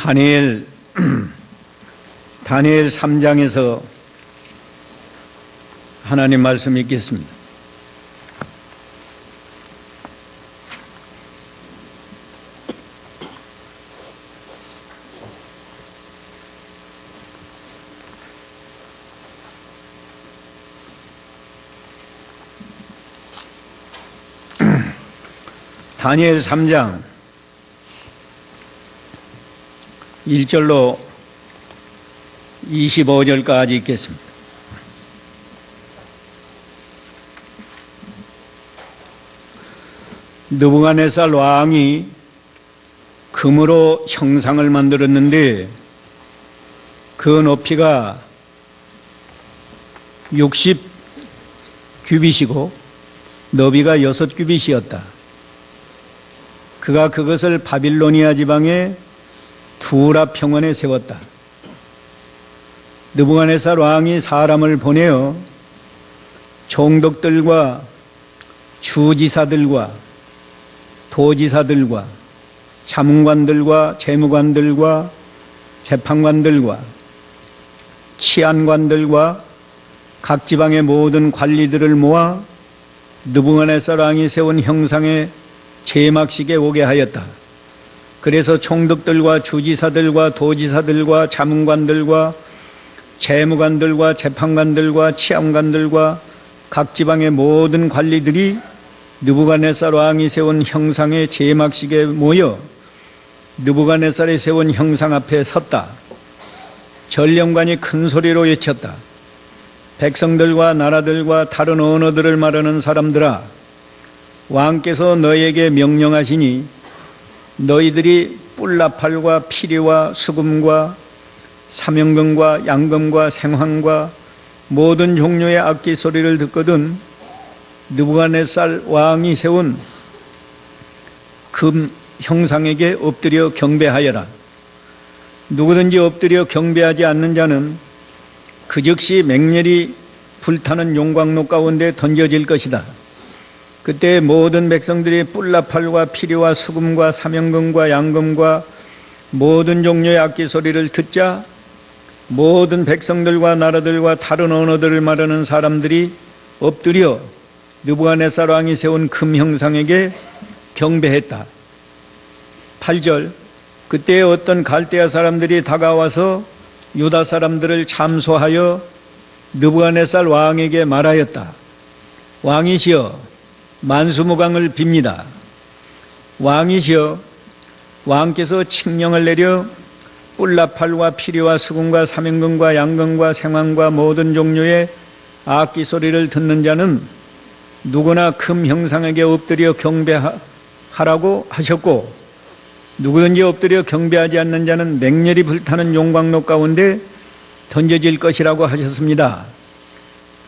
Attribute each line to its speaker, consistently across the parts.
Speaker 1: 다니엘 3장에서 하나님 말씀 읽겠습니다. 다니엘 3장 1절로 25절까지 읽겠습니다. 느부갓네살 왕이 금으로 형상을 만들었는데 그 높이가 60규빗이고 너비가 6규빗이었다. 그가 그것을 바빌로니아 지방의 두라 평원에 세웠다. 느부갓네살 왕이 사람을 보내어 총독들과 주지사들과 도지사들과 자문관들과 재무관들과 재판관들과 치안관들과 각 지방의 모든 관리들을 모아 느부갓네살 왕이 세운 형상의 제막식에 오게 하였다. 그래서 총독들과 주지사들과 도지사들과 자문관들과 재무관들과 재판관들과 치안관들과 각 지방의 모든 관리들이 느부갓네살 왕이 세운 형상의 제막식에 모여 느부갓네살이 세운 형상 앞에 섰다. 전령관이 큰 소리로 외쳤다. 백성들과 나라들과 다른 언어들을 말하는 사람들아, 왕께서 너희에게 명령하시니 너희들이 뿔나팔과 피리와 수금과 사명금과 양금과 생황과 모든 종류의 악기 소리를 듣거든 느부갓네살 왕이 세운 금 형상에게 엎드려 경배하여라. 누구든지 엎드려 경배하지 않는 자는 그 즉시 맹렬히 불타는 용광로 가운데 던져질 것이다. 그때 모든 백성들이 뿔나팔과 피리와 수금과 사명금과 양금과 모든 종류의 악기 소리를 듣자 모든 백성들과 나라들과 다른 언어들을 말하는 사람들이 엎드려 느부갓네살 왕이 세운 금 형상에게 경배했다. 8절. 그때 어떤 갈대아 사람들이 다가와서 유다 사람들을 참소하여 느부갓네살 왕에게 말하였다. 왕이시여, 만수무강을 빕니다. 왕이시여, 왕께서 칙령을 내려 뿔나팔과 피리와 수금과 사명금과 양금과 생황과 모든 종류의 악기 소리를 듣는 자는 누구나 금 형상에게 엎드려 경배하라고 하셨고, 누구든지 엎드려 경배하지 않는 자는 맹렬히 불타는 용광로 가운데 던져질 것이라고 하셨습니다.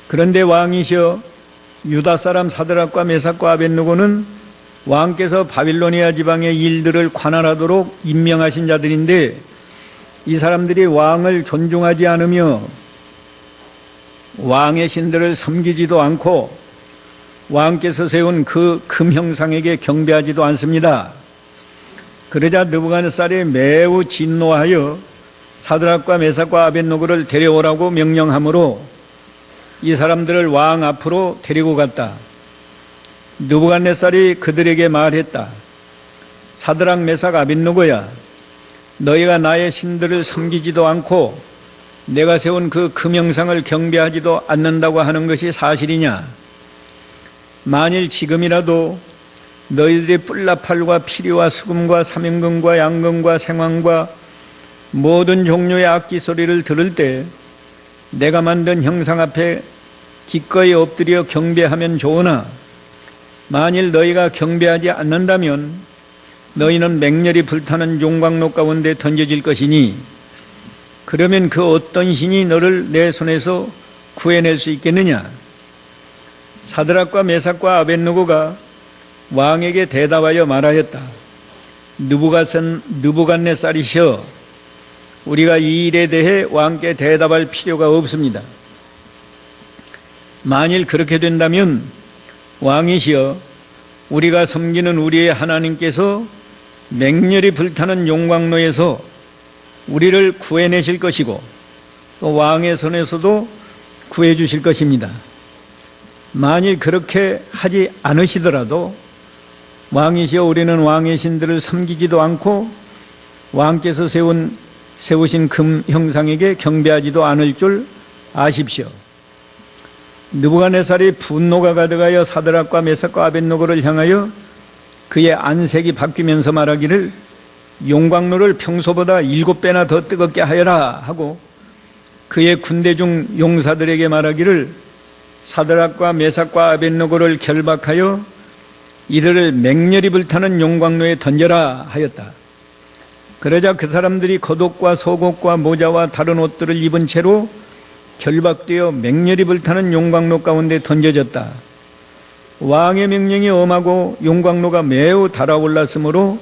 Speaker 1: 그런데 왕이시여, 유다 사람 사드락과 메삭과 아벳느고는 왕께서 바빌로니아 지방의 일들을 관할하도록 임명하신 자들인데 이 사람들이 왕을 존중하지 않으며 왕의 신들을 섬기지도 않고 왕께서 세운 그 금 형상에게 경배하지도 않습니다. 그러자 느부갓네살이 매우 진노하여 사드락과 메삭과 아벳느고를 데려오라고 명령하므로 이 사람들을 왕 앞으로 데리고 갔다. 느부갓네살이 그들에게 말했다. 사드락, 메삭, 아벳느고야, 너희가 나의 신들을 섬기지도 않고 내가 세운 그 금형상을 경배하지도 않는다고 하는 것이 사실이냐? 만일 지금이라도 너희들이 뿔나팔과 피리와 수금과 사명금과 양금과 생황과 모든 종류의 악기 소리를 들을 때 내가 만든 형상 앞에 기꺼이 엎드려 경배하면 좋으나 만일 너희가 경배하지 않는다면 너희는 맹렬히 불타는 용광로 가운데 던져질 것이니 그러면 그 어떤 신이 너를 내 손에서 구해낼 수 있겠느냐? 사드락과 메삭과 아벳느고가 왕에게 대답하여 말하였다. 느부갓네살이시여, 우리가 이 일에 대해 왕께 대답할 필요가 없습니다. 만일 그렇게 된다면 왕이시여, 우리가 섬기는 우리의 하나님께서 맹렬히 불타는 용광로에서 우리를 구해내실 것이고 또 왕의 손에서도 구해주실 것입니다. 만일 그렇게 하지 않으시더라도 왕이시여 우리는 왕의 신들을 섬기지도 않고 왕께서 세우신 금 형상에게 경배하지도 않을 줄 아십시오. 느부갓네살이 분노가 가득하여 사드락과 메삭과 아벳느고를 향하여 그의 안색이 바뀌면서 말하기를 용광로를 평소보다 7배나 더 뜨겁게 하여라 하고 그의 군대 중 용사들에게 말하기를 사드락과 메삭과 아벳느고를 결박하여 이들을 맹렬히 불타는 용광로에 던져라 하였다. 그러자 그 사람들이 겉옷과 속옷과 모자와 다른 옷들을 입은 채로 결박되어 맹렬히 불타는 용광로 가운데 던져졌다. 왕의 명령이 엄하고 용광로가 매우 달아올랐으므로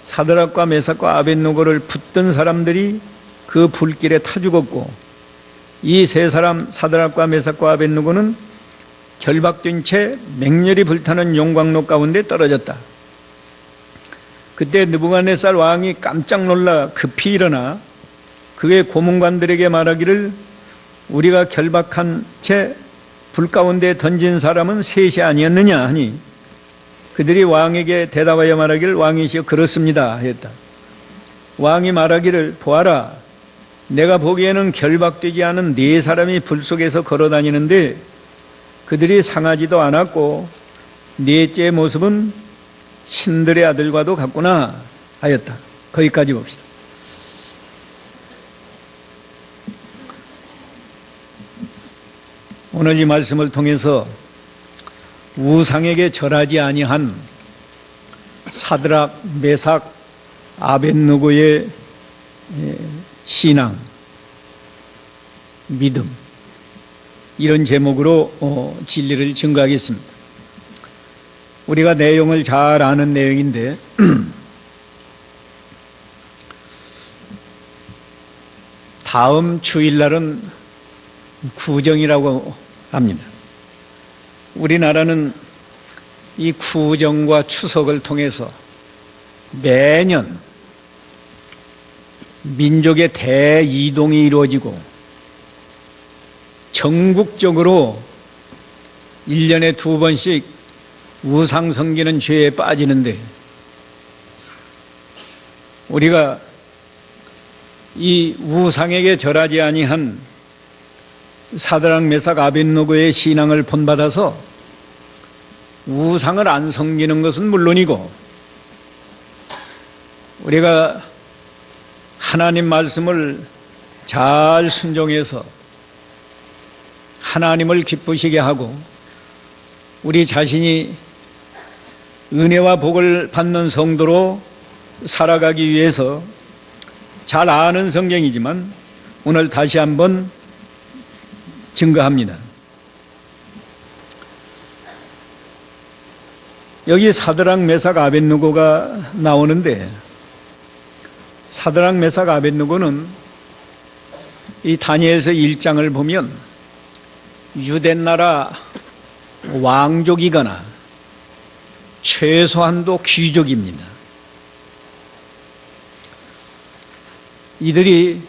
Speaker 1: 사드락과 메삭과 아벳느고를 붙든 사람들이 그 불길에 타 죽었고 이 세 사람 사드락과 메삭과 아벳느고는 결박된 채 맹렬히 불타는 용광로 가운데 떨어졌다. 그때 느부갓네살 왕이 깜짝 놀라 급히 일어나 그의 고문관들에게 말하기를 우리가 결박한 채 불 가운데 던진 사람은 셋이 아니었느냐 하니 그들이 왕에게 대답하여 말하기를 왕이시여 그렇습니다 했다. 왕이 말하기를 보아라 내가 보기에는 결박되지 않은 4사람이 불 속에서 걸어다니는데 그들이 상하지도 않았고 넷째의 모습은 신들의 아들과도 같구나 하였다. 거기까지 봅시다. 오늘 이 말씀을 통해서 우상에게 절하지 아니한 사드락, 메삭, 아벳느고의 신앙, 믿음 이런 제목으로 진리를 증거하겠습니다. 우리가 내용을 잘 아는 내용인데 다음 주일날은 구정이라고 합니다. 우리나라는 이 구정과 추석을 통해서 매년 민족의 대이동이 이루어지고 전국적으로 1년에 2번씩 우상 섬기는 죄에 빠지는데 우리가 이 우상에게 절하지 아니한 사드락 메삭 아벳느고의 신앙을 본받아서 우상을 안 섬기는 것은 물론이고 우리가 하나님 말씀을 잘 순종해서 하나님을 기쁘시게 하고 우리 자신이 은혜와 복을 받는 성도로 살아가기 위해서 잘 아는 성경이지만 오늘 다시 한번 증거합니다. 여기 사드락 메삭 아벳느고가 나오는데 사드락 메삭 아벳느고는 이 다니엘서 1장을 보면 유대나라 왕족이거나 최소한도 귀족입니다. 이들이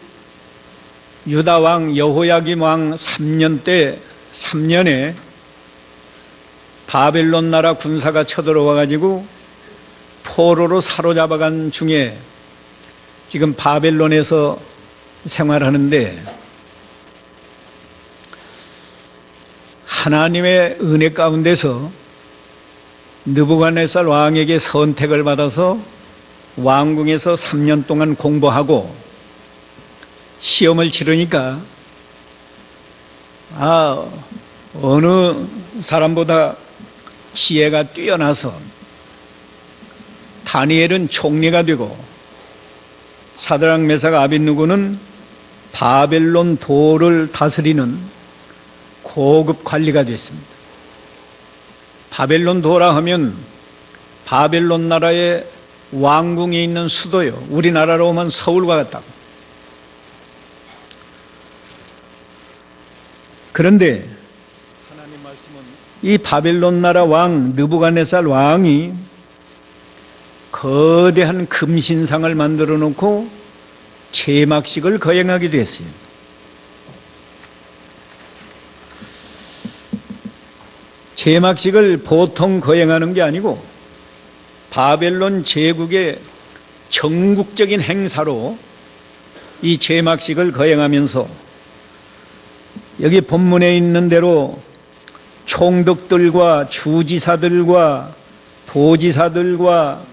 Speaker 1: 유다 왕 여호야김 왕 3년에 바벨론 나라 군사가 쳐들어와 가지고 포로로 사로잡아간 중에 지금 바벨론에서 생활하는데 하나님의 은혜 가운데서 느부갓네살 왕에게 선택을 받아서 왕궁에서 3년 동안 공부하고 시험을 치르니까 어느 사람보다 지혜가 뛰어나서 다니엘은 총리가 되고 사드락 메삭 아벳느고는 바벨론 도를 다스리는 고급 관리가 됐습니다. 바벨론 도라 하면 바벨론 나라의 왕궁에 있는 수도요. 우리나라로 오면 서울과 같다고. 그런데 하나님 말씀은 이 바벨론 나라 왕 느부갓네살 왕이 거대한 금신상을 만들어 놓고 제막식을 거행하기도 했어요. 제막식을 보통 거행하는 게 아니고 바벨론 제국의 전국적인 행사로 이 제막식을 거행하면서 여기 본문에 있는 대로 총독들과 주지사들과 도지사들과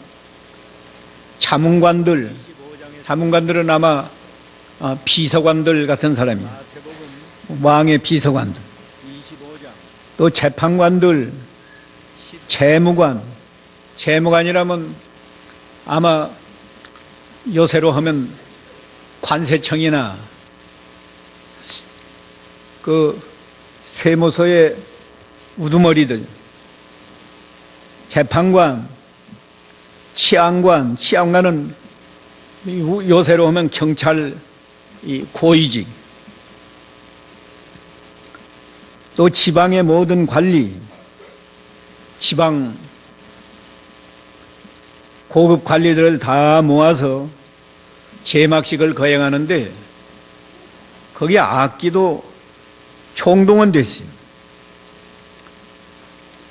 Speaker 1: 자문관들은 아마 비서관들 같은 사람이에요. 왕의 비서관들, 또 재판관들, 재무관이라면 아마 요새로 하면 관세청이나 그 세무서의 우두머리들, 재판관, 치안관은 요새로 하면 경찰 고위직, 또 지방의 모든 관리, 지방 고급 관리들을 다 모아서 제막식을 거행하는데 거기 악기도 총동원됐어요.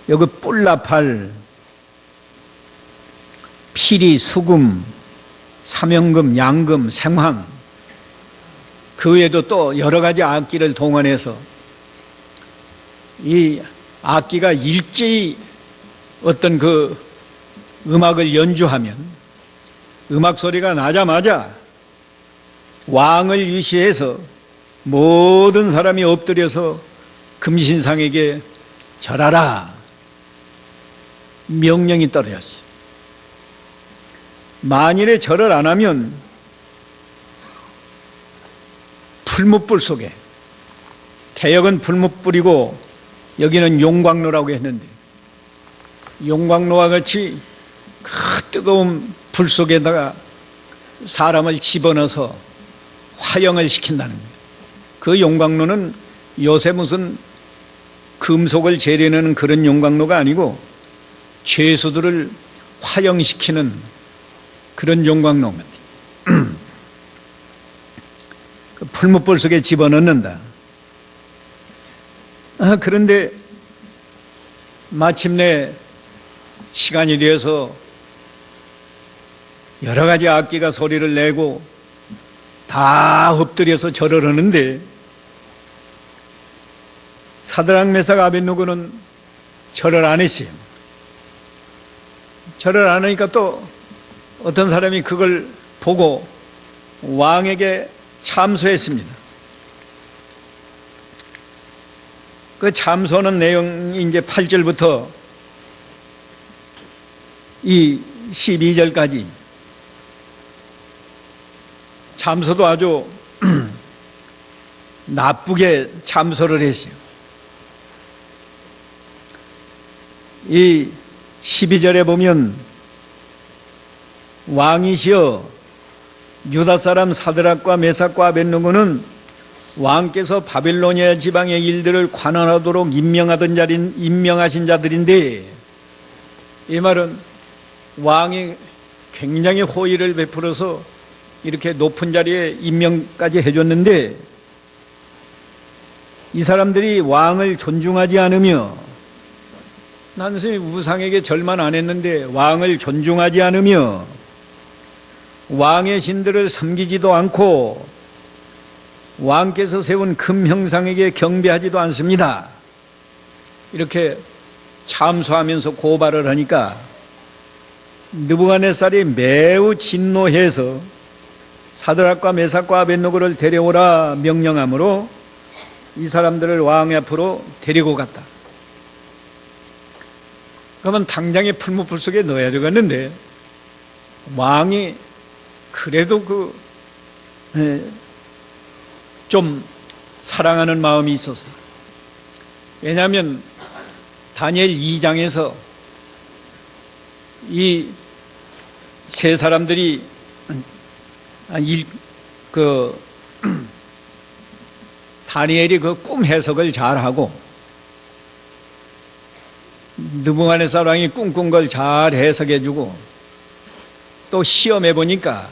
Speaker 1: 여기 뿔나팔, 피리, 수금, 사명금, 양금, 생황, 그 외에도 또 여러 가지 악기를 동원해서 이 악기가 일제히 어떤 그 음악을 연주하면 음악 소리가 나자마자 왕을 위시해서 모든 사람이 엎드려서 금신상에게 절하라 명령이 떨어졌어요. 만일에 절을 안 하면 풀무불 속에, 개역은 풀무불이고 여기는 용광로라고 했는데 용광로와 같이 그 뜨거운 불 속에다가 사람을 집어넣어서 화형을 시킨다는 거예요. 그 용광로는 요새 무슨 금속을 재려내는 그런 용광로가 아니고 죄수들을 화형시키는 그런 용광로 같아요. 그 풀무불 속에 집어넣는다. 그런데 마침내 시간이 되어서 여러 가지 악기가 소리를 내고 다 엎드려서 절을 하는데 사드락 메삭 아벳느고는 절을 안 했어요. 절을 안 하니까 또 어떤 사람이 그걸 보고 왕에게 참소했습니다. 그 참소하는 내용이 이제 8절부터 이 12절까지 참소도 아주 나쁘게 참소를 했어요. 이 12절에 보면 왕이시여 유다 사람 사드락과 메삭과 아벳느고는 왕께서 바빌로니아 지방의 일들을 관할하도록 임명하신 자들인데, 이 말은 왕이 굉장히 호의를 베풀어서 이렇게 높은 자리에 임명까지 해줬는데 이 사람들이 왕을 존중하지 않으며, 난생 우상에게 절만 안 했는데 왕을 존중하지 않으며 왕의 신들을 섬기지도 않고 왕께서 세운 금 형상에게 경배하지도 않습니다. 이렇게 참소하면서 고발을 하니까 느부갓네살이 매우 진노해서 사드락과 메삭과 아벳느고를 데려오라 명령하므로 이 사람들을 왕 앞으로 데리고 갔다. 그러면 당장에 풀무불 속에 넣어야 되겠는데 왕이 그래도 좀 사랑하는 마음이 있었어. 왜냐하면 다니엘 2장에서 이 세 사람들이 다니엘이 그 꿈 해석을 잘하고 느부갓네살 왕이 꿈꾼 걸 잘 해석해주고 또 시험해 보니까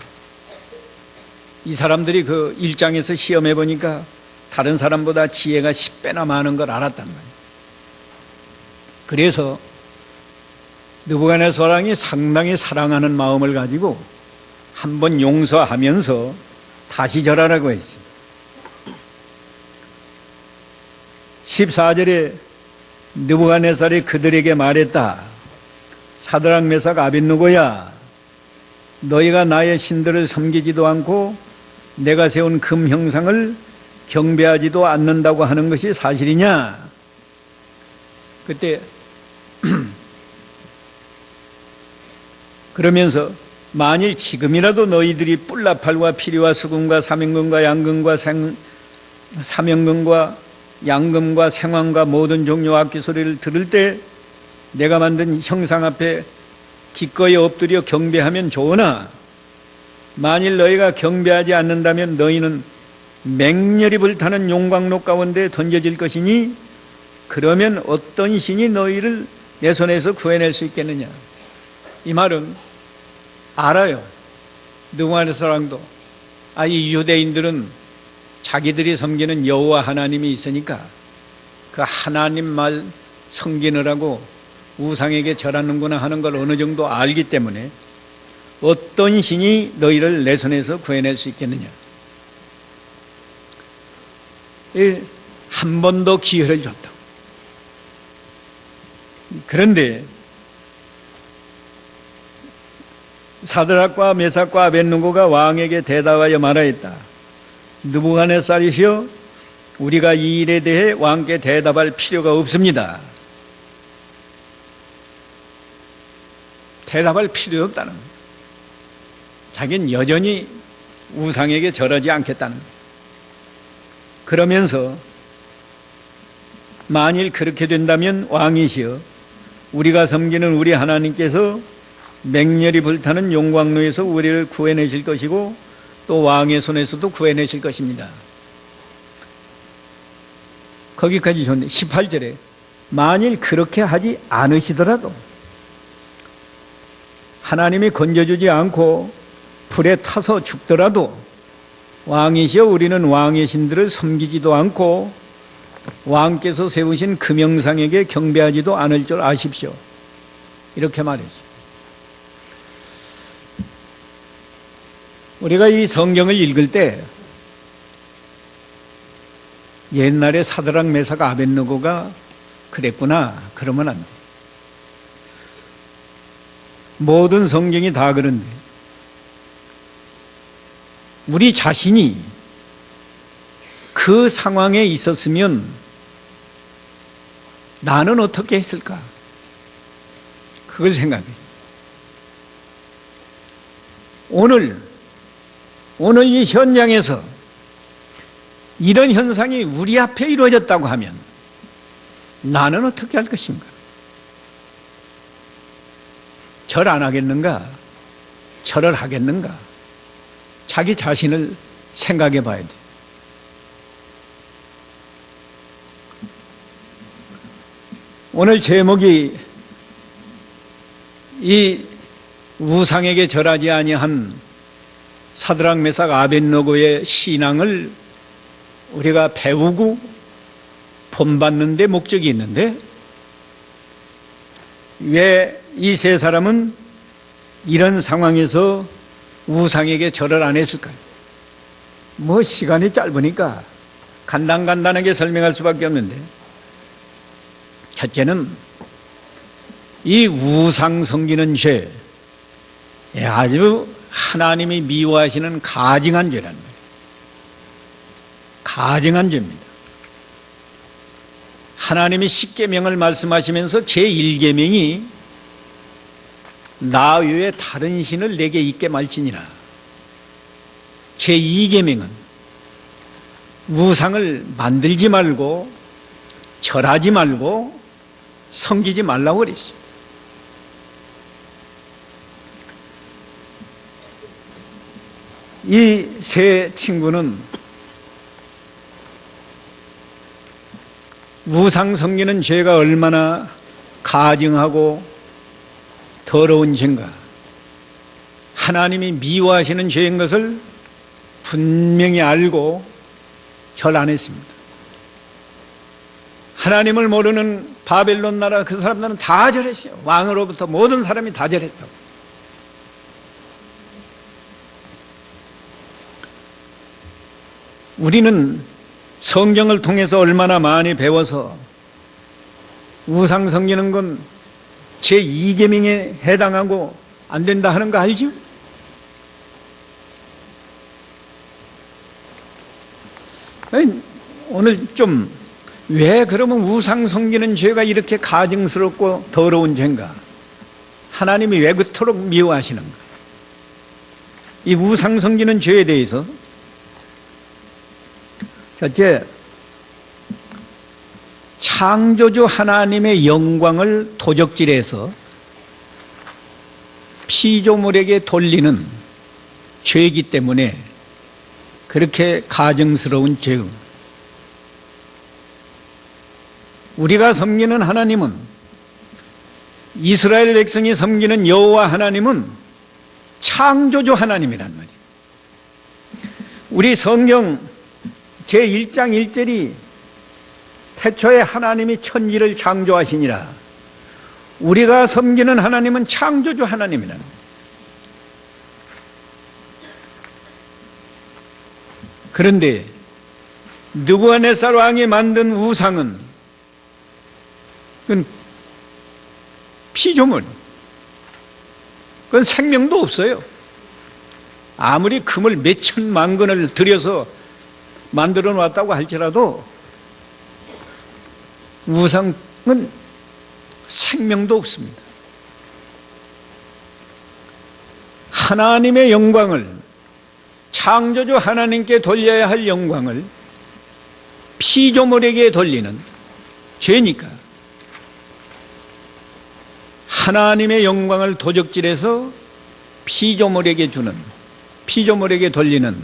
Speaker 1: 이 사람들이 그 1장에서 시험해 보니까 다른 사람보다 지혜가 10배나 많은 걸 알았단 말이에요. 그래서 느부갓네살 왕이 상당히 사랑하는 마음을 가지고 한번 용서하면서 다시 절하라고 했어요. 14절에 느부갓네살이 그들에게 말했다. 사드락 메삭 아벳느고야, 너희가 나의 신들을 섬기지도 않고 내가 세운 금 형상을 경배하지도 않는다고 하는 것이 사실이냐? 그때 그러면서 만일 지금이라도 너희들이 뿔나팔과 피리와 수금과 사명금과 양금과 사명금과 양금과 생황과 모든 종류 악기 소리를 들을 때 내가 만든 형상 앞에 기꺼이 엎드려 경배하면 좋으나 만일 너희가 경배하지 않는다면 너희는 맹렬히 불타는 용광로 가운데 던져질 것이니 그러면 어떤 신이 너희를 내 손에서 구해낼 수 있겠느냐. 이 말은 알아요. 느부갓네살 왕도 이 유대인들은 자기들이 섬기는 여호와 하나님이 있으니까 그 하나님 말 섬기느라고 우상에게 절하는구나 하는 걸 어느 정도 알기 때문에 어떤 신이 너희를 내 손에서 구해낼 수 있겠느냐. 한 번 더 기회를 줬다. 그런데 사드락과 메삭과 아벳느고가 왕에게 대답하여 말하였다. 느부갓네살이시여, 우리가 이 일에 대해 왕께 대답할 필요가 없습니다. 대답할 필요 없다는 거예요. 자기는 여전히 우상에게 절하지 않겠다는 거예요. 그러면서 만일 그렇게 된다면 왕이시여, 우리가 섬기는 우리 하나님께서 맹렬히 불타는 용광로에서 우리를 구해내실 것이고 또 왕의 손에서도 구해내실 것입니다. 거기까지 좋은데 18절에 만일 그렇게 하지 않으시더라도 하나님이 건져주지 않고 불에 타서 죽더라도 왕이시여, 우리는 왕의 신들을 섬기지도 않고 왕께서 세우신 금형상에게 경배하지도 않을 줄 아십시오. 이렇게 말했죠. 우리가 이 성경을 읽을 때 옛날에 사드락 메삭 아벳느고가 그랬구나 그러면 안 돼. 모든 성경이 다 그런데 우리 자신이 그 상황에 있었으면 나는 어떻게 했을까? 그걸 생각해. 오늘 이 현장에서 이런 현상이 우리 앞에 이루어졌다고 하면 나는 어떻게 할 것인가? 절 안 하겠는가? 절을 하겠는가? 자기 자신을 생각해 봐야 돼. 오늘 제목이 이 우상에게 절하지 아니한 사드락 메삭 아벳느고의 신앙을 우리가 배우고 본받는 데 목적이 있는데 왜 이 세 사람은 이런 상황에서 우상에게 절을 안 했을까요? 시간이 짧으니까 간단하게 설명할 수밖에 없는데, 첫째는 이 우상 섬기는 죄, 아주 하나님이 미워하시는 가증한 죄란 말이에요. 가증한 죄입니다. 하나님이 10계명을 말씀하시면서 제1계명이 나 외에 다른 신을 내게 있게 말지니라. 제2계명은 우상을 만들지 말고 절하지 말고 섬기지 말라고 그랬어요. 이 세 친구는 우상 섬기는 죄가 얼마나 가증하고 더러운 죄인가, 하나님이 미워하시는 죄인 것을 분명히 알고 절 안 했습니다. 하나님을 모르는 바벨론 나라 그 사람들은 다 절했어요. 왕으로부터 모든 사람이 다 절했다고. 우리는 성경을 통해서 얼마나 많이 배워서 우상 섬기는 건 제2계명에 해당하고 안 된다 하는 거 알죠? 오늘 좀 왜 그러면 우상 섬기는 죄가 이렇게 가증스럽고 더러운 죄인가? 하나님이 왜 그토록 미워하시는가? 이 우상 섬기는 죄에 대해서 첫째, 창조주 하나님의 영광을 도적질해서 피조물에게 돌리는 죄이기 때문에 그렇게 가증스러운 죄입니다. 우리가 섬기는 하나님은, 이스라엘 백성이 섬기는 여호와 하나님은 창조주 하나님이란 말이에요. 우리 성경 제1장 1절이 태초에 하나님이 천지를 창조하시니라. 우리가 섬기는 하나님은 창조주 하나님이란 말이에요. 그런데 느부갓네살 왕이 만든 우상은 그건 피조물, 그건 생명도 없어요. 아무리 금을 몇 천만 근을 들여서 만들어 놨다고 할지라도 우상은 생명도 없습니다. 하나님의 영광을, 창조주 하나님께 돌려야 할 영광을 피조물에게 돌리는 죄니까 하나님의 영광을 도적질해서 피조물에게 주는, 피조물에게 돌리는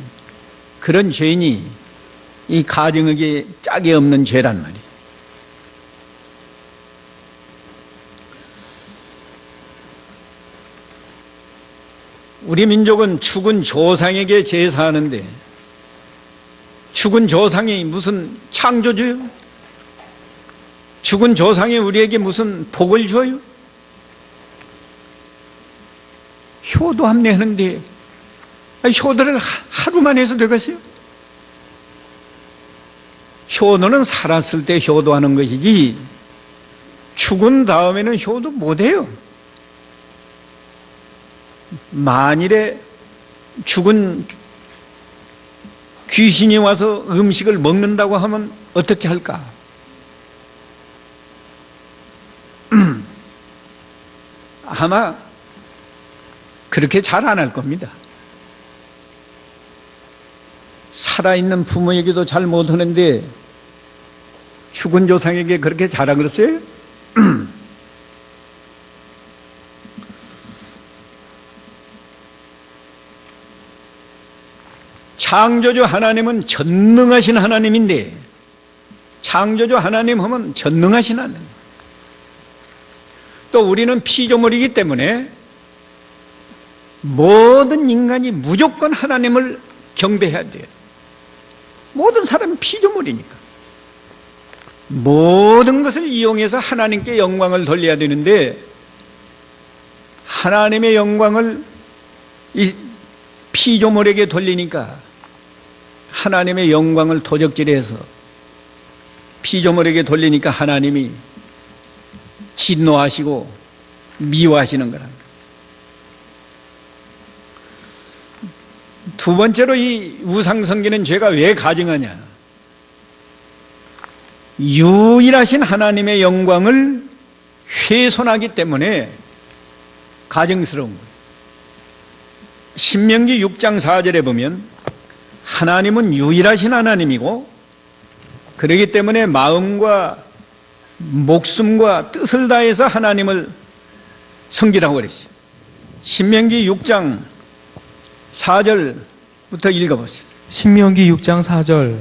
Speaker 1: 그런 죄인이 이 가증하게 짝이 없는 죄란 말이에요. 우리 민족은 죽은 조상에게 제사하는데 죽은 조상이 무슨 창조주요? 죽은 조상이 우리에게 무슨 복을 줘요? 효도 합례하는데 효도를 하루만 해서 되겠어요? 효도는 살았을 때 효도하는 것이지 죽은 다음에는 효도 못해요. 만일에 죽은 귀신이 와서 음식을 먹는다고 하면 어떻게 할까? 아마 그렇게 잘 안 할 겁니다. 살아있는 부모에게도 잘 못하는데 죽은 조상에게 그렇게 잘하 그랬어요? 창조주 하나님은 전능하신 하나님인데, 창조주 하나님 하면 전능하신 하나님. 또 우리는 피조물이기 때문에 모든 인간이 무조건 하나님을 경배해야 돼요. 모든 사람이 피조물이니까. 모든 것을 이용해서 하나님께 영광을 돌려야 되는데, 하나님의 영광을 이 피조물에게 돌리니까 하나님의 영광을 도적질해서 피조물에게 돌리니까 하나님이 진노하시고 미워하시는 거랍니다. 두 번째로 이 우상 섬기는 죄가 왜 가증하냐? 유일하신 하나님의 영광을 훼손하기 때문에 가증스러운 거예요. 신명기 6장 4절에 보면 하나님은 유일하신 하나님이고 그렇기 때문에 마음과 목숨과 뜻을 다해서 하나님을 섬기라고 그랬어요. 신명기 6장 4절부터 읽어보세요.
Speaker 2: 신명기 6장 4절.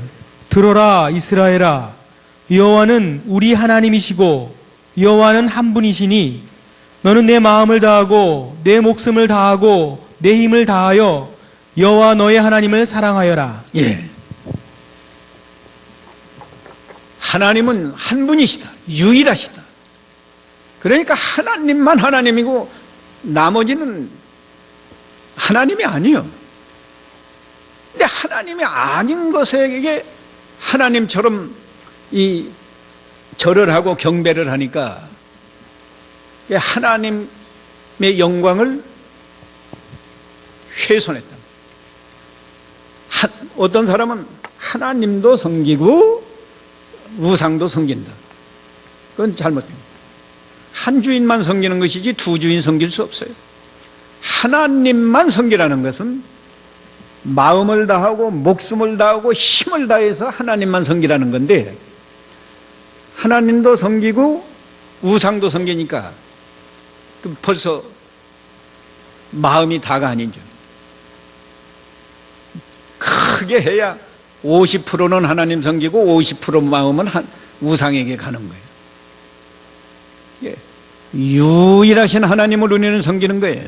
Speaker 2: 들어라 이스라엘아, 여호와는 우리 하나님이시고 여호와는 한 분이시니 너는 내 마음을 다하고 내 목숨을 다하고 내 힘을 다하여 여호와 너의 하나님을 사랑하여라.
Speaker 1: 예. 하나님은 한 분이시다. 유일하시다. 그러니까 하나님만 하나님이고 나머지는 하나님이 아니요. 근데 하나님이 아닌 것에게 하나님처럼 이 절을 하고 경배를 하니까 하나님의 영광을 훼손했다. 어떤 사람은 하나님도 섬기고 우상도 섬긴다. 그건 잘못된 거예요. 한 주인만 섬기는 것이지 두 주인 섬길 수 없어요. 하나님만 섬기라는 것은 마음을 다하고 목숨을 다하고 힘을 다해서 하나님만 섬기라는 건데, 하나님도 섬기고 우상도 섬기니까 벌써 마음이 다가 아니죠. 크게 해야 50%는 하나님 섬기고 50% 마음은 우상에게 가는 거예요. 예. 유일하신 하나님을 우리는 섬기는 거예요.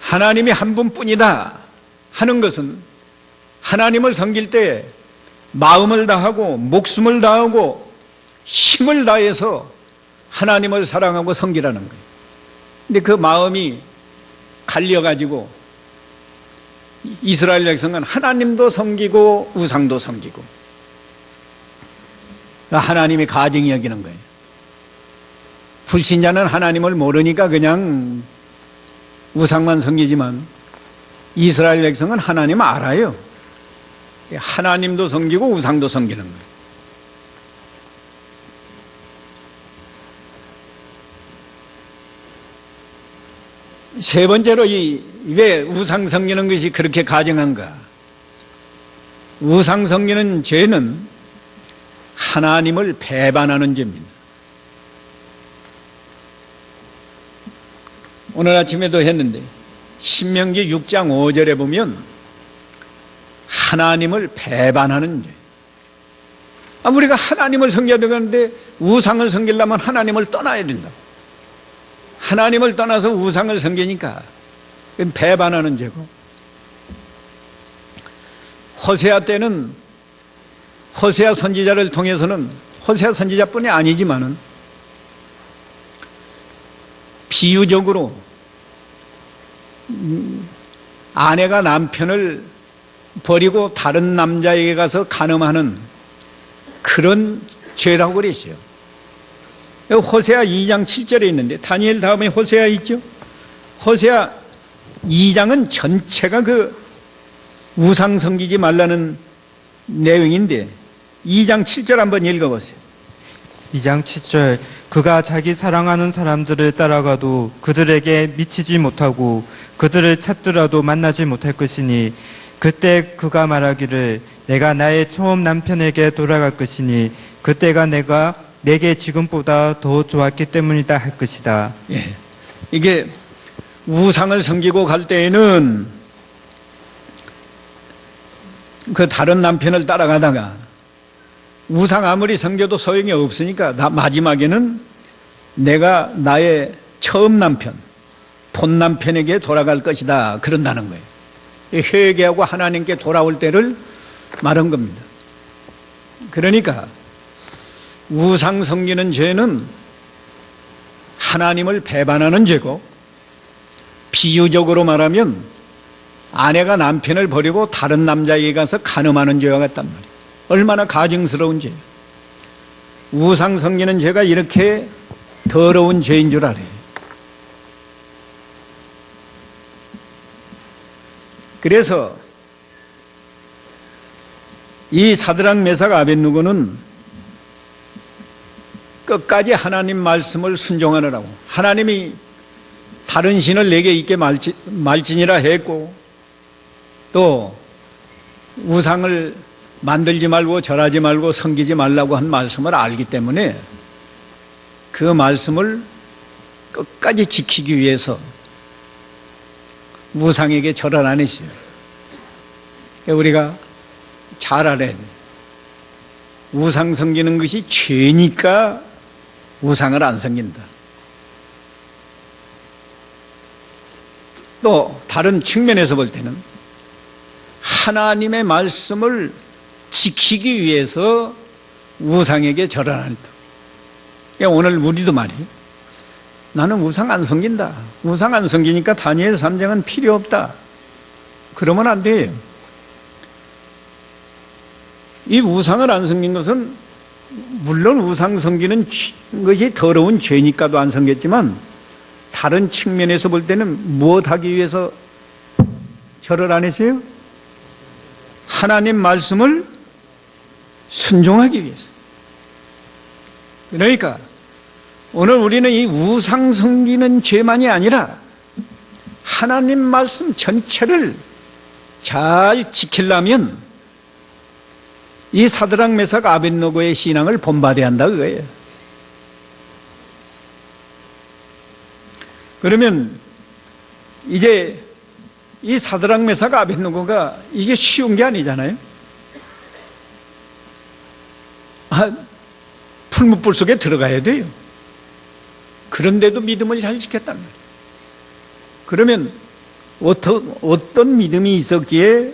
Speaker 1: 하나님이 한 분뿐이다 하는 것은 하나님을 섬길 때 마음을 다하고 목숨을 다하고 힘을 다해서 하나님을 사랑하고 섬기라는 거예요. 근데 그 마음이 갈려가지고 이스라엘 백성은 하나님도 섬기고 우상도 섬기고 하나님이 가증히 여기는 거예요. 불신자는 하나님을 모르니까 그냥 우상만 섬기지만 이스라엘 백성은 하나님 알아요. 하나님도 섬기고 우상도 섬기는 거예요. 세 번째로 왜 우상 섬기는 것이 그렇게 가증한가? 우상 섬기는 죄는 하나님을 배반하는 죄입니다. 오늘 아침에도 했는데 신명기 6장 5절에 보면 하나님을 배반하는 죄. 우리가 하나님을 섬겨야 되는데 우상을 섬기려면 하나님을 떠나야 된다. 하나님을 떠나서 우상을 섬기니까 배반하는 죄고, 호세아 때는 호세아 선지자를 통해서는 호세아 선지자뿐이 아니지만은 비유적으로 아내가 남편을 버리고 다른 남자에게 가서 간음하는 그런 죄라고 그랬어요. 호세아 2장 7절에 있는데, 다니엘 다음에 호세아 있죠? 호세아 2장은 전체가 그 우상 섬기지 말라는 내용인데 2장 7절 한번 읽어보세요.
Speaker 3: 2장 7절 그가 자기 사랑하는 사람들을 따라가도 그들에게 미치지 못하고 그들을 찾더라도 만나지 못할 것이니 그때 그가 말하기를 내가 나의 처음 남편에게 돌아갈 것이니 그때가 내게 지금보다 더 좋았기 때문이다 할 것이다.
Speaker 1: 예. 이게 우상을 섬기고 갈 때에는 그 다른 남편을 따라가다가 우상 아무리 섬겨도 소용이 없으니까 마지막에는 내가 나의 처음 남편, 본 남편에게 돌아갈 것이다 그런다는 거예요. 회개하고 하나님께 돌아올 때를 말한 겁니다. 그러니까 우상 섬기는 죄는 하나님을 배반하는 죄고, 비유적으로 말하면 아내가 남편을 버리고 다른 남자에게 가서 간음하는 죄와 같단 말이에요. 얼마나 가증스러운 죄예요. 우상 섬기는 죄가 이렇게 더러운 죄인 줄 알아요. 그래서 이 사드락 메삭 아벳느고는 끝까지 하나님 말씀을 순종하느라고, 하나님이 다른 신을 내게 있게 말지니라 했고, 또 우상을 만들지 말고 절하지 말고 섬기지 말라고 한 말씀을 알기 때문에 그 말씀을 끝까지 지키기 위해서 우상에게 절을 안 했어요. 우리가 잘 알아야 돼요. 우상 섬기는 것이 죄니까 우상을 안 섬긴다. 또 다른 측면에서 볼 때는 하나님의 말씀을 지키기 위해서 우상에게 절하는 것. 오늘 우리도 말이에요. 나는 우상 안 섬긴다. 우상 안 섬기니까 다니엘 3장은 필요 없다. 그러면 안 돼요. 이 우상을 안 섬긴 것은 물론 우상 섬기는 것이 더러운 죄니까도 안 섬겼지만 다른 측면에서 볼 때는 무엇하기 위해서 절을 안 했어요? 하나님 말씀을 순종하기 위해서. 그러니까 오늘 우리는 이 우상 섬기는 죄만이 아니라 하나님 말씀 전체를 잘 지키려면 이 사드락 메삭 아벳노고의 신앙을 본받아야 한다 그거예요. 그러면 이제 이 사드락 메삭 아벳노고가 이게 쉬운 게 아니잖아요. 풀무불 속에 들어가야 돼요. 그런데도 믿음을 잘 지켰단 말이에요. 그러면 어떤 믿음이 있었기에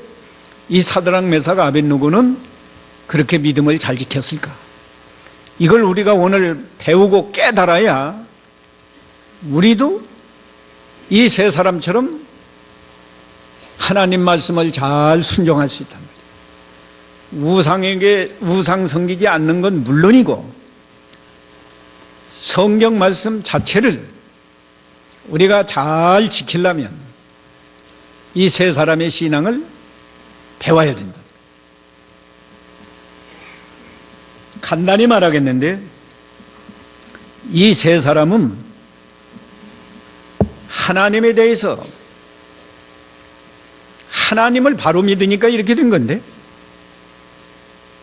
Speaker 1: 이 사드락 메삭 아벳노고는 그렇게 믿음을 잘 지켰을까? 이걸 우리가 오늘 배우고 깨달아야 우리도 이 세 사람처럼 하나님 말씀을 잘 순종할 수 있단 말이에요. 우상에게 우상 섬기지 않는 건 물론이고 성경 말씀 자체를 우리가 잘 지키려면 이 세 사람의 신앙을 배워야 된다. 간단히 말하겠는데 이 세 사람은 하나님에 대해서 하나님을 바로 믿으니까 이렇게 된 건데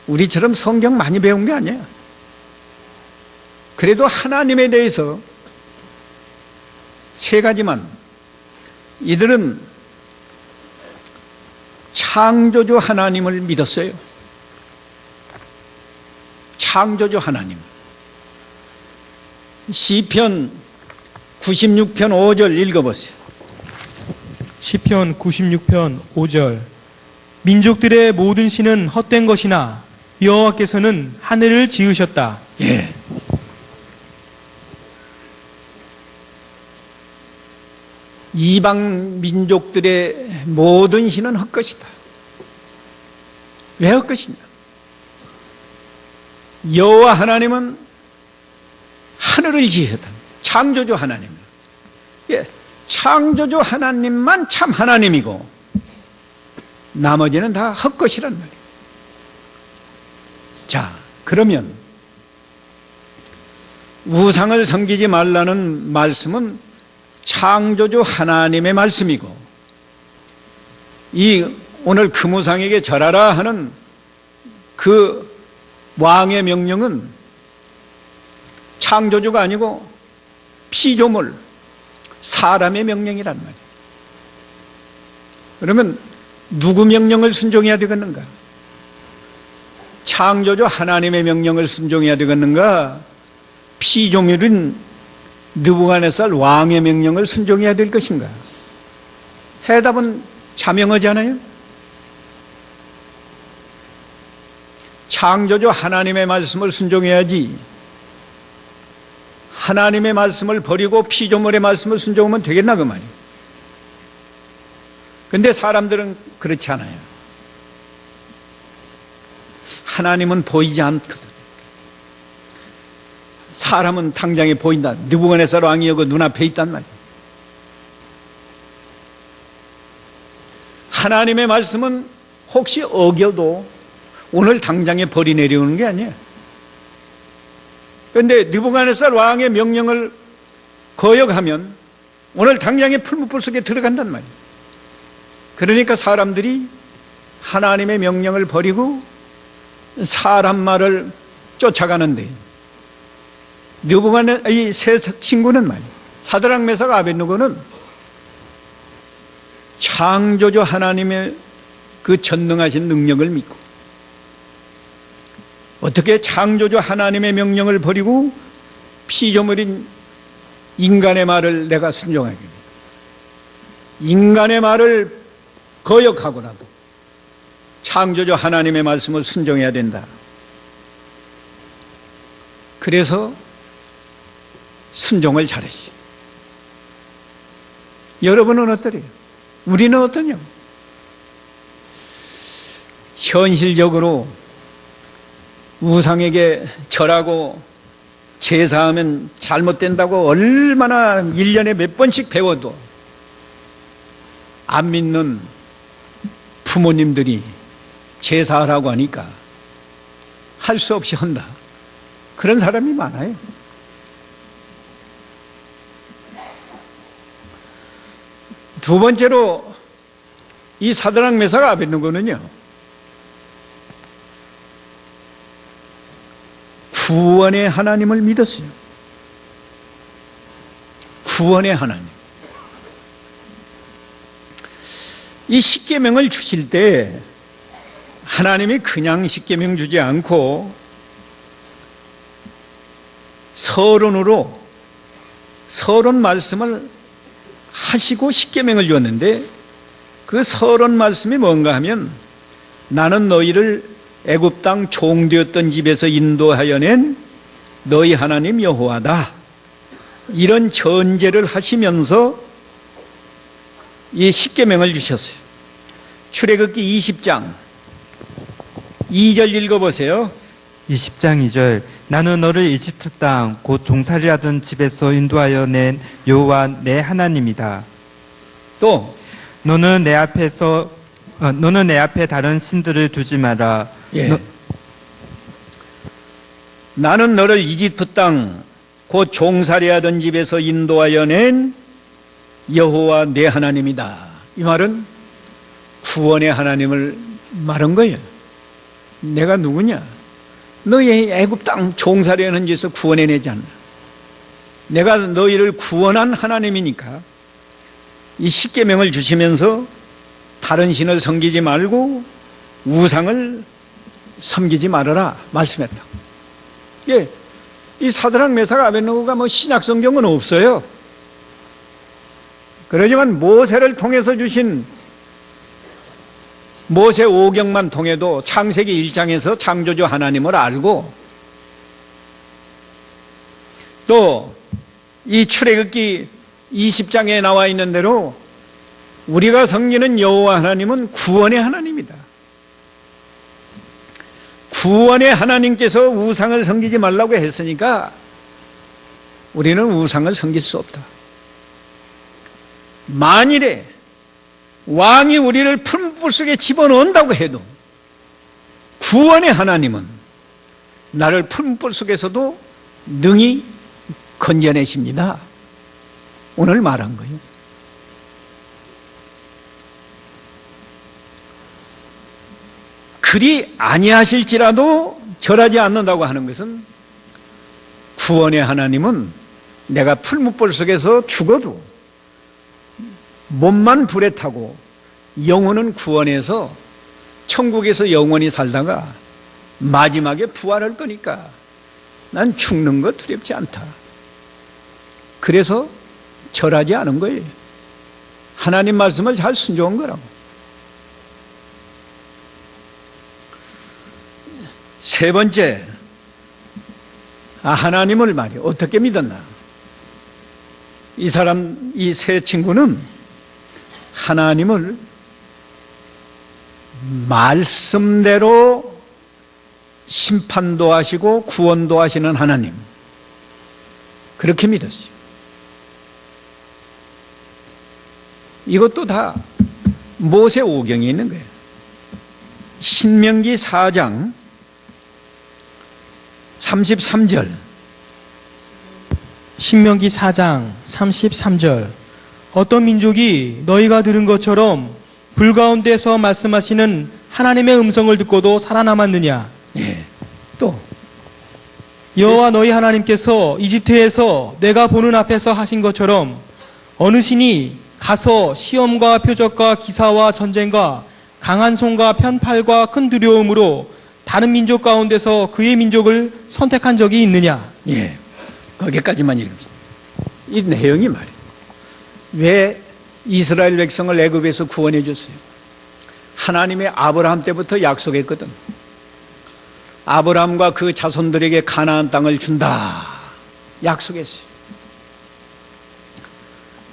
Speaker 1: 우리처럼 성경 많이 배운 게 아니야. 그래도 하나님에 대해서 세 가지만 이들은 창조주 하나님을 믿었어요. 창조주 하나님. 시편 96편 5절 읽어보세요.
Speaker 2: 시편 96편 5절. 민족들의 모든 신은 헛된 것이나 여호와께서는 하늘을 지으셨다.
Speaker 1: 예. 이방 민족들의 모든 신은 헛것이다. 왜 헛것이냐? 여호와 하나님은 하늘을 지으셨다. 창조주 하나님. 예, 창조주 하나님만 참 하나님이고 나머지는 다 헛것이란 말이에요. 자, 그러면 우상을 섬기지 말라는 말씀은 창조주 하나님의 말씀이고 이 오늘 금우상에게 절하라 하는 그 왕의 명령은 창조주가 아니고 피조물 사람의 명령이란 말이에요. 그러면 누구 명령을 순종해야 되겠는가? 창조주 하나님의 명령을 순종해야 되겠는가? 피조물인 느부갓네살 왕의 명령을 순종해야 될 것인가? 해답은 자명하잖아요. 창조주 하나님의 말씀을 순종해야지 하나님의 말씀을 버리고 피조물의 말씀을 순종하면 되겠나 그 말이에요. 근데 사람들은 그렇지 않아요. 하나님은 보이지 않거든. 사람은 당장에 보인다. 느부갓네살 왕이 여기 눈앞에 있단 말이에요. 하나님의 말씀은 혹시 어겨도 오늘 당장에 벌이 내려오는 게 아니에요. 그런데 느부갓네살 왕의 명령을 거역하면 오늘 당장에 풀무불 속에 들어간단 말이에요. 그러니까 사람들이 하나님의 명령을 버리고 사람 말을 쫓아가는데 이 세 친구는 말이에요. 사드락 메삭 아벳느고는 창조주 하나님의 그 전능하신 능력을 믿고 어떻게 창조주 하나님의 명령을 버리고 피조물인 인간의 말을 내가 순종하겠냐. 인간의 말을 거역하고라도 창조주 하나님의 말씀을 순종해야 된다. 그래서 순종을 잘했지. 여러분은 어떠래요? 우리는 어떠냐? 현실적으로 우상에게 절하고 제사하면 잘못된다고 얼마나 1년에 몇 번씩 배워도 안 믿는 부모님들이 제사하라고 하니까 할 수 없이 한다. 그런 사람이 많아요. 두 번째로 이 사드락 메삭 아벳느고는요, 구원의 하나님을 믿었어요. 구원의 하나님. 이 십계명을 주실 때 하나님이 그냥 십계명 주지 않고 서론으로 서론 말씀을 하시고 십계명을 주었는데, 그 서론 말씀이 뭔가 하면 나는 너희를 애굽 땅 종되었던 집에서 인도하여 낸 너희 하나님 여호와다. 이런 전제를 하시면서 이 십계명을 주셨어요. 출애굽기 20장 2절 읽어보세요.
Speaker 3: 20장 2절 나는 너를 이집트 땅 곧 종살이하던 집에서 인도하여 낸 여호와 내 하나님이다.
Speaker 1: 또
Speaker 3: 너는 내 앞에 다른 신들을 두지 마라.
Speaker 1: 예. 나는 너를 이집트 땅 곧 종살이하던 집에서 인도하여 낸 여호와 내 하나님이다. 이 말은 구원의 하나님을 말한 거예요. 내가 누구냐? 너희 애굽 땅 종살이하는 집에서 구원해내지 않나. 내가 너희를 구원한 하나님이니까 이 십계명을 주시면서 다른 신을 섬기지 말고 우상을 섬기지 말아라 말씀했다. 예, 이 사드락 메삭 아벳느고가 뭐 신약 성경은 없어요. 그러지만 모세를 통해서 주신 모세 오경만 통해도 창세기 1장에서 창조주 하나님을 알고, 또 이 출애굽기 20장에 나와 있는 대로 우리가 섬기는 여호와 하나님은 구원의 하나님이다. 구원의 하나님께서 우상을 섬기지 말라고 했으니까 우리는 우상을 섬길 수 없다. 만일에 왕이 우리를 풀무불 속에 집어넣는다고 해도 구원의 하나님은 나를 풀무불 속에서도 능히 건져내십니다. 오늘 말한 거예요. 그리 아니하실지라도 절하지 않는다고 하는 것은 구원의 하나님은 내가 풀무불 속에서 죽어도 몸만 불에 타고 영혼은 구원해서 천국에서 영원히 살다가 마지막에 부활할 거니까 난 죽는 거 두렵지 않다. 그래서 절하지 않은 거예요. 하나님 말씀을 잘 순종한 거라고. 세 번째, 하나님을 말이야 어떻게 믿었나? 이 세 친구는 하나님을 말씀대로 심판도 하시고 구원도 하시는 하나님, 그렇게 믿었어요. 이것도 다 모세 오경에 있는 거예요. 신명기 4장 33절.
Speaker 2: 신명기 4장 33절. 어떤 민족이 너희가 들은 것처럼 불 가운데서 말씀하시는 하나님의 음성을 듣고도 살아남았느냐?
Speaker 1: 예. 또
Speaker 2: 여호와 너희 하나님께서 이집트에서 내가 보는 앞에서 하신 것처럼 어느 신이 가서 시험과 표적과 기사와 전쟁과 강한 손과 편팔과 큰 두려움으로 다른 민족 가운데서 그의 민족을 선택한 적이 있느냐?
Speaker 1: 예. 거기까지만 읽읍시다. 이 내용이 말이에요. 왜 이스라엘 백성을 애굽에서 구원해 줬어요. 하나님의 아브라함 때부터 약속했거든. 아브라함과 그 자손들에게 가나안 땅을 준다 약속했어요.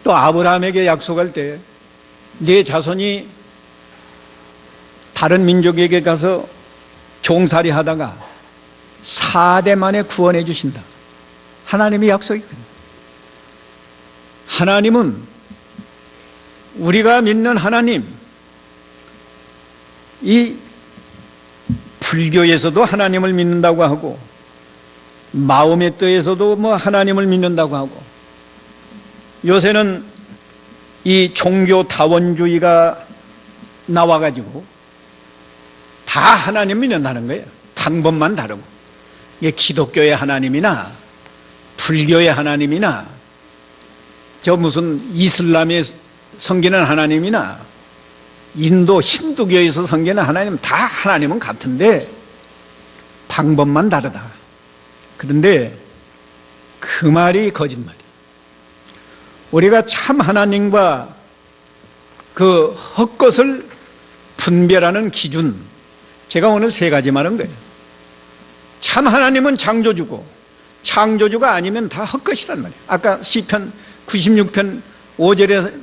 Speaker 1: 또 아브라함에게 약속할 때 네 자손이 다른 민족에게 가서 종살이 하다가 4대 만에 구원해 주신다. 하나님의 약속이거든요. 하나님은 우리가 믿는 하나님, 이 불교에서도 하나님을 믿는다고 하고 마음의 뜻에서도 뭐 하나님을 믿는다고 하고 요새는 이 종교 다원주의가 나와가지고 다 하나님 믿는다는 거예요. 방법만 다르고. 이게 기독교의 하나님이나 불교의 하나님이나 저 무슨 이슬람에 섬기는 하나님이나 인도 힌두교에서 섬기는 하나님 다 하나님은 같은데 방법만 다르다. 그런데 그 말이 거짓말이에요. 우리가 참 하나님과 그 헛것을 분별하는 기준, 제가 오늘 3가지 말한 거예요. 참 하나님은 창조주고 창조주가 아니면 다 헛것이란 말이에요. 아까 시편 96편 5절에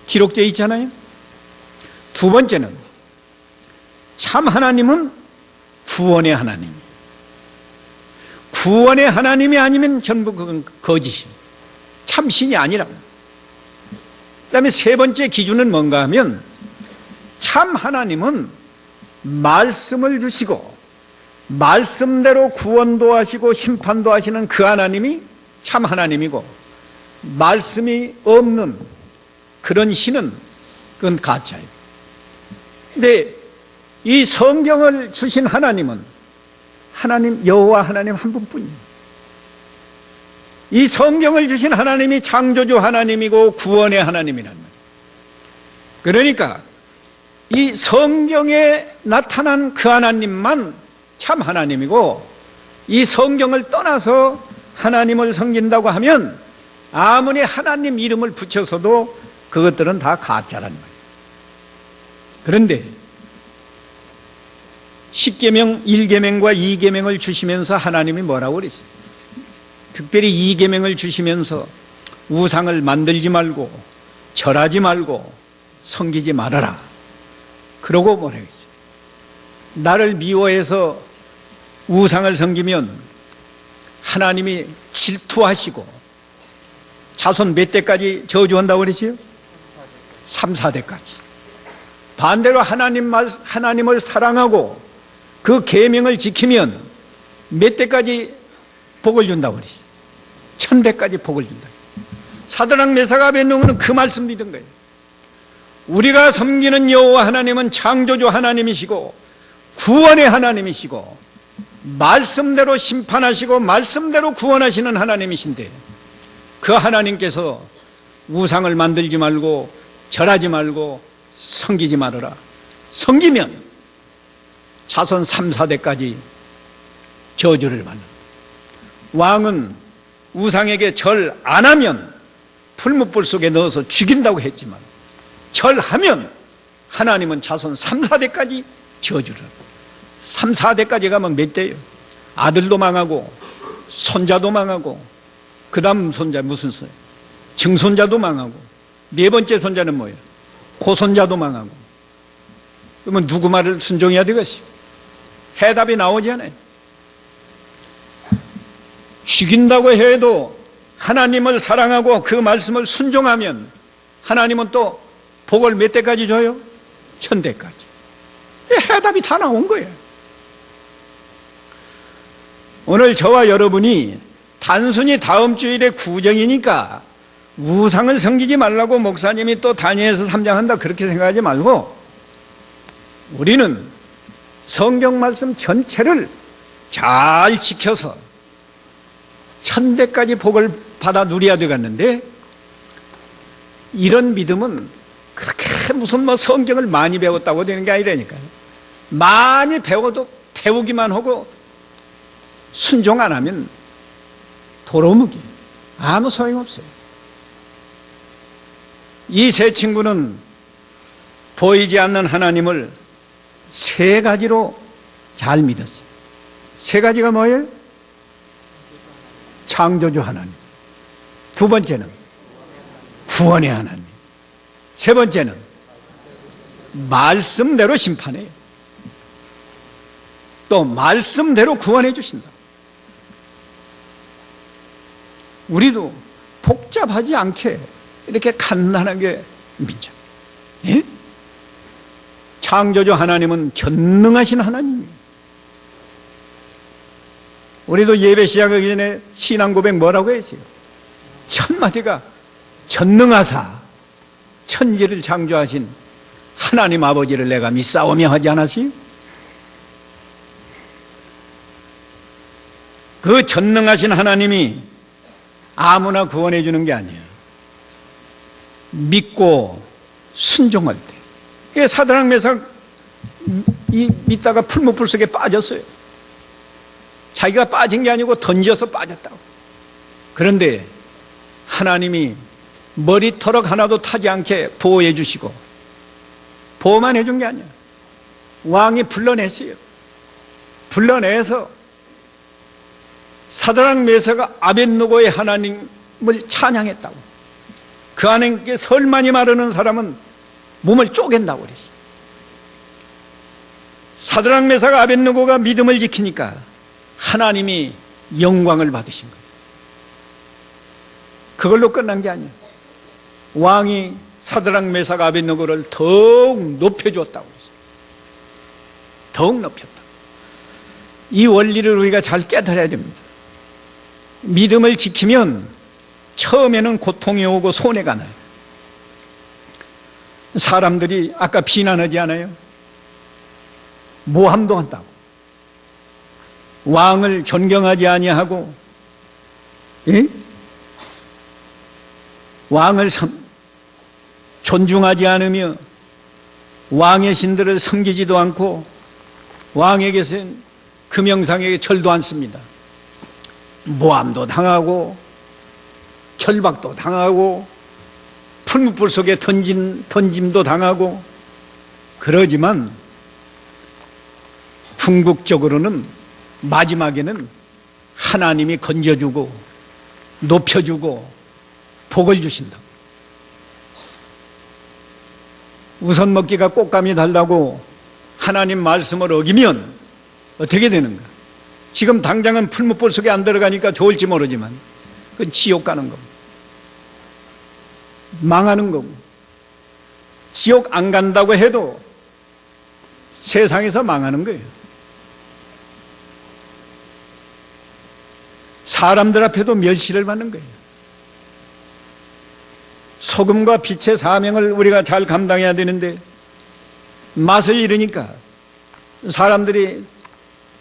Speaker 1: 기록되어 있잖아요. 두 번째는 참 하나님은 구원의 하나님. 구원의 하나님이 아니면 전부 그건 거짓이에요. 참신이 아니라고. 그 다음에 3번째 기준은 뭔가 하면 참 하나님은 말씀을 주시고 말씀대로 구원도 하시고 심판도 하시는 그 하나님이 참 하나님이고 말씀이 없는 그런 신은 그건 가짜예요. 근데 이 성경을 주신 하나님은 하나님 여호와 하나님 한 분뿐이에요. 이 성경을 주신 하나님이 창조주 하나님이고 구원의 하나님이란 말이에요. 그러니까 이 성경에 나타난 그 하나님만 참 하나님이고 이 성경을 떠나서 하나님을 섬긴다고 하면 아무리 하나님 이름을 붙여서도 그것들은 다 가짜란 말이에요. 그런데 10계명, 1계명과 2계명을 주시면서 하나님이 뭐라고 그랬어요? 특별히 2계명을 주시면서 우상을 만들지 말고 절하지 말고 섬기지 말아라. 그러고 뭐라고 했어요? 나를 미워해서 우상을 섬기면 하나님이 질투하시고 자손 몇 대까지 저주한다고 그랬지요? 3, 4대까지. 반대로 하나님을 사랑하고 그 계명을 지키면 몇 대까지 복을 준다고 그랬어요? 1000대까지 복을 준다. 사드락 메삭 아벳느고는 그 말씀 믿은 거예요. 우리가 섬기는 여호와 하나님은 창조주 하나님이시고 구원의 하나님이시고 말씀대로 심판하시고 말씀대로 구원하시는 하나님이신데 그 하나님께서 우상을 만들지 말고 절하지 말고 섬기지 말아라. 섬기면 자손 3, 4대까지 저주를 받는. 왕은 우상에게 절 안 하면 풀무불 속에 넣어서 죽인다고 했지만 절하면 하나님은 자손 3, 4대까지 저주를. 3, 4대까지 가면 몇 대예요? 아들도 망하고 손자도 망하고 그 다음 손자 무슨 손? 증손자도 망하고 4번째 손자는 뭐예요? 고손자도 망하고. 그러면 누구 말을 순종해야 되겠어요? 해답이 나오지 않아요. 죽인다고 해도 하나님을 사랑하고 그 말씀을 순종하면 하나님은 또 복을 몇 대까지 줘요? 1000대까지. 해답이 다 나온 거예요. 오늘 저와 여러분이 단순히 다음 주일에 구정이니까 우상을 섬기지 말라고 목사님이 또 다니엘서 3장 한다 그렇게 생각하지 말고 우리는 성경 말씀 전체를 잘 지켜서 1000대까지 복을 받아 누려야 되겠는데 이런 믿음은 그렇게 무슨 뭐 성경을 많이 배웠다고 되는 게 아니라니까요. 많이 배워도 배우기만 하고 순종 안 하면 도루묵이 아무 소용없어요. 이 세 친구는 보이지 않는 하나님을 세 가지로 잘 믿었어요. 세 가지가 뭐예요? 창조주 하나님. 두 번째는 구원의 하나님. 세 번째는 말씀대로 심판해요. 또 말씀대로 구원해 주신다. 우리도 복잡하지 않게 이렇게 간단하게 믿자. 예? 창조주 하나님은 전능하신 하나님이에요. 우리도 예배 시작하기 전에 신앙 고백 뭐라고 했어요? 첫 마디가 전능하사 천지를 창조하신 하나님 아버지를 내가 믿사오며 하지 않았어요? 그 전능하신 하나님이 아무나 구원해 주는 게 아니에요. 믿고 순종할 때. 이게 사드락 메삭 믿다가 풀무불 속에 빠졌어요. 자기가 빠진 게 아니고 던져서 빠졌다고. 그런데 하나님이 머리털럭 하나도 타지 않게 보호해 주시고, 보호만 해준 게 아니야. 왕이 불러냈어요. 불러내서 사드락 메삭 아벳느고의 하나님을 찬양했다고. 그 하나님께 설만이 마르는 사람은 몸을 쪼갠다고 그랬어요. 사드락 메삭 아벳느고가 믿음을 지키니까 하나님이 영광을 받으신 거예요. 그걸로 끝난 게 아니에요. 왕이 사드락 메삭 아벳느고를 더욱 높여주었다고 그랬어요. 더욱 높였다. 이 원리를 우리가 잘 깨달아야 됩니다. 믿음을 지키면 처음에는 고통이 오고 손해가 나요. 사람들이 아까 비난하지 않아요? 모함도 한다고. 왕을 존경하지 아니하고, 예? 왕을 존중하지 않으며 왕의 신들을 섬기지도 않고 왕에게서는 금영상에게 절도 않습니다. 모함도 당하고 결박도 당하고 풀무불 속에 던짐도 당하고 그러지만 궁극적으로는 마지막에는 하나님이 건져주고 높여주고 복을 주신다. 우선 먹기가 꽃감이 달라고 하나님 말씀을 어기면 어떻게 되는가? 지금 당장은 풀무불 속에 안 들어가니까 좋을지 모르지만 그건 지옥 가는 거고 망하는 거고, 지옥 안 간다고 해도 세상에서 망하는 거예요. 사람들 앞에도 멸시를 받는 거예요. 소금과 빛의 사명을 우리가 잘 감당해야 되는데 맛을 잃으니까 사람들이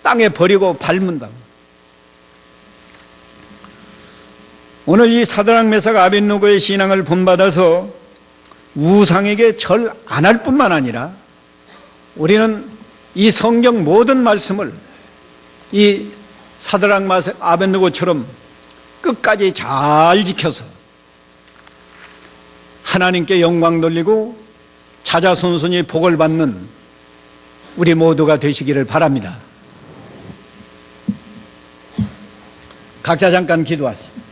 Speaker 1: 땅에 버리고 밟는다고. 오늘 이 사드락 메삭 아벳느고의 신앙을 본받아서 우상에게 절 안 할 뿐만 아니라 우리는 이 성경 모든 말씀을 이 사드락 메삭 아벳느고처럼 끝까지 잘 지켜서 하나님께 영광 돌리고 자자손손이 복을 받는 우리 모두가 되시기를 바랍니다. 각자 잠깐 기도하시죠.